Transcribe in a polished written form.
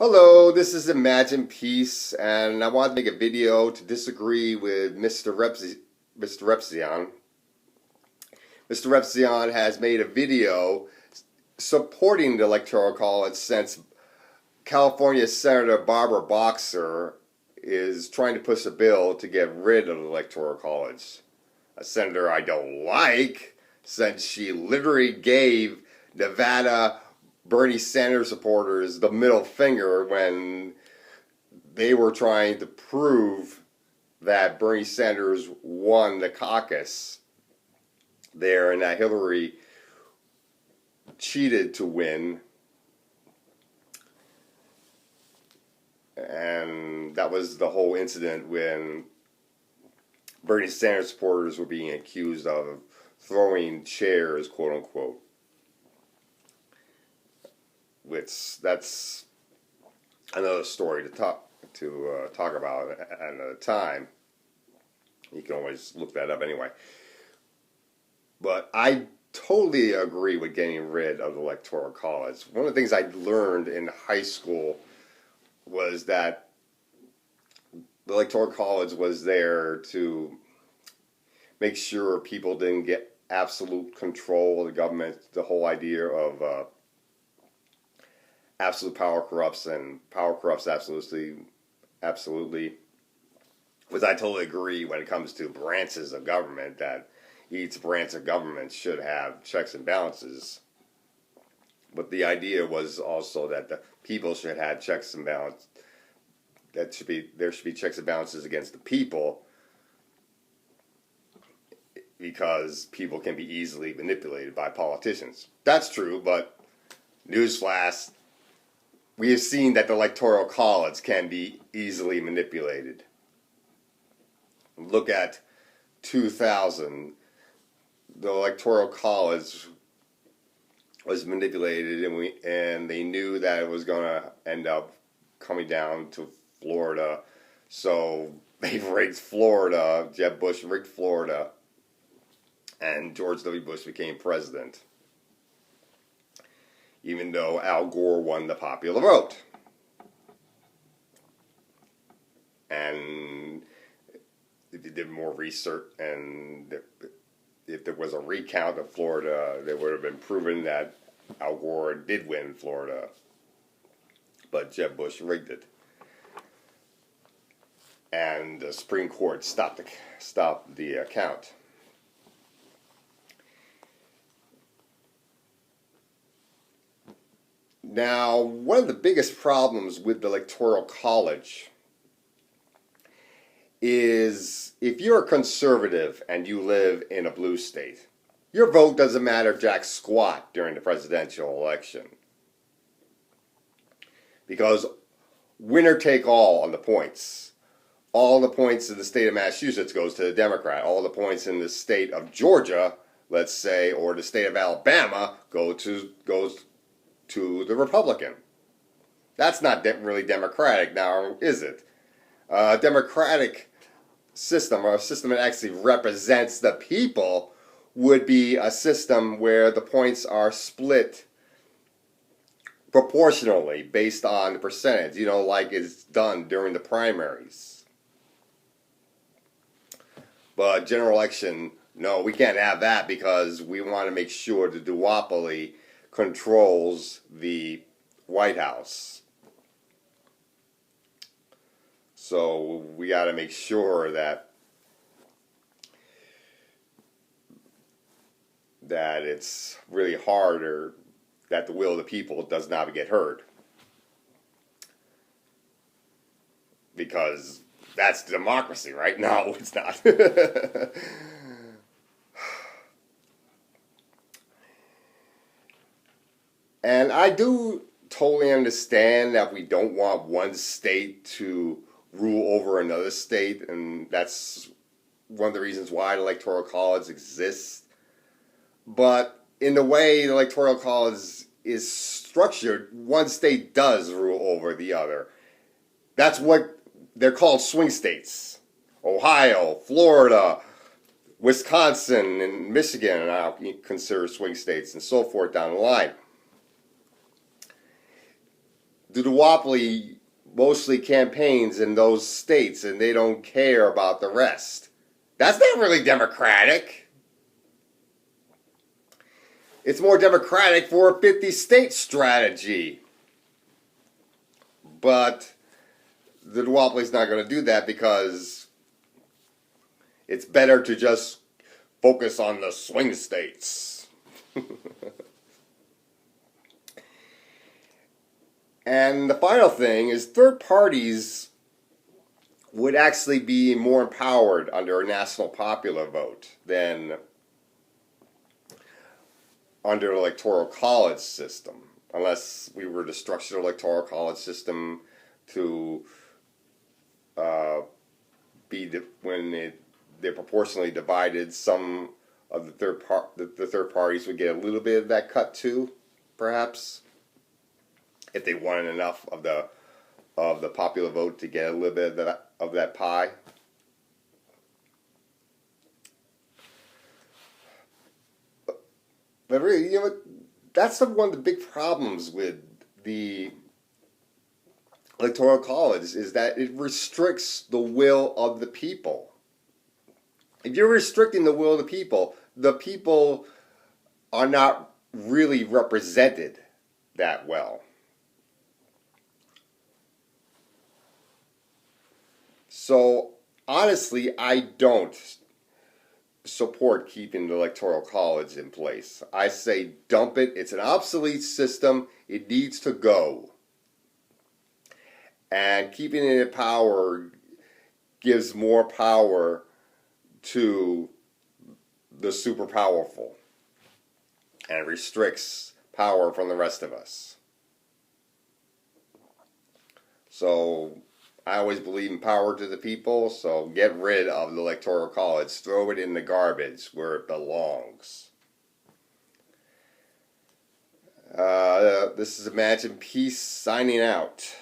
Hello, this is Imagine Peace, and I wanted to make a video to disagree with Mr. Repzion. Mr. Repzion has made a video supporting the Electoral College since California Senator Barbara Boxer is trying to push a bill to get rid of the Electoral College. A senator I don't like, since she literally gave Nevada Bernie Sanders supporters the middle finger when they were trying to prove that Bernie Sanders won the caucus there and that Hillary cheated to win. And that was the whole incident when Bernie Sanders supporters were being accused of throwing chairs, quote unquote. Which that's another story to talk about at another time. You can always look that up anyway. But I totally agree with getting rid of the Electoral College. One of the things I learned in high school was that the Electoral College was there to make sure people didn't get absolute control of the government. The whole idea of absolute power corrupts and power corrupts absolutely, which I totally agree when it comes to branches of government, that each branch of government should have checks and balances. But the idea was also that the people should have checks and balances. There should be checks and balances against the people, because people can be easily manipulated by politicians. That's true, but newsflash, we have seen that the Electoral College can be easily manipulated. Look at 2000. The Electoral College was manipulated, and they knew that it was going to end up coming down to Florida. So they rigged Florida. Jeb Bush rigged Florida, and George W. Bush became president, even though Al Gore won the popular vote. And if you did more research, and if there was a recount of Florida, it would have been proven that Al Gore did win Florida, but Jeb Bush rigged it. And the Supreme Court stopped the count. Now, one of the biggest problems with the Electoral College is if you're a conservative and you live in a blue state, your vote doesn't matter jack squat during the presidential election. Because winner take all on the points. All the points in the state of Massachusetts goes to the Democrat. All the points in the state of Georgia, let's say, or the state of Alabama goes to the Republican. That's not really democratic now, is it? A democratic system, or a system that actually represents the people, would be a system where the points are split proportionally based on the percentage, like it's done during the primaries. But general election, no, we can't have that, because we want to make sure the duopoly controls the White House. So we got to make sure that it's really harder, that the will of the people does not get heard. Because that's democracy, right? No, it's not. And I do totally understand that we don't want one state to rule over another state, and that's one of the reasons why the Electoral College exists. But in the way the Electoral College is structured, one state does rule over the other. That's what they're called, swing states. Ohio, Florida, Wisconsin, and Michigan are now considered swing states, and so forth down the line. the duopoly mostly campaigns in those states and they don't care about the rest. That's not really democratic. It's more democratic for a 50-state strategy. But the duopoly's not going to do that because it's better to just focus on the swing states. And the final thing is third parties would actually be more empowered under a national popular vote than under an electoral college system, unless we were to structure the electoral college system to when they're proportionally divided, some of the third parties would get a little bit of that cut too, perhaps, if they wanted enough of the popular vote to get a little bit of that pie. But really, that's one of the big problems with the electoral college is that it restricts the will of the people. If you're restricting the will of the people are not really represented that well. So, honestly, I don't support keeping the electoral college in place. I say dump it. It's an obsolete system. It needs to go. And keeping it in power gives more power to the super powerful and restricts power from the rest of us. So I always believe in power to the people, so get rid of the electoral college. Throw it in the garbage where it belongs. This is Imagine Peace signing out.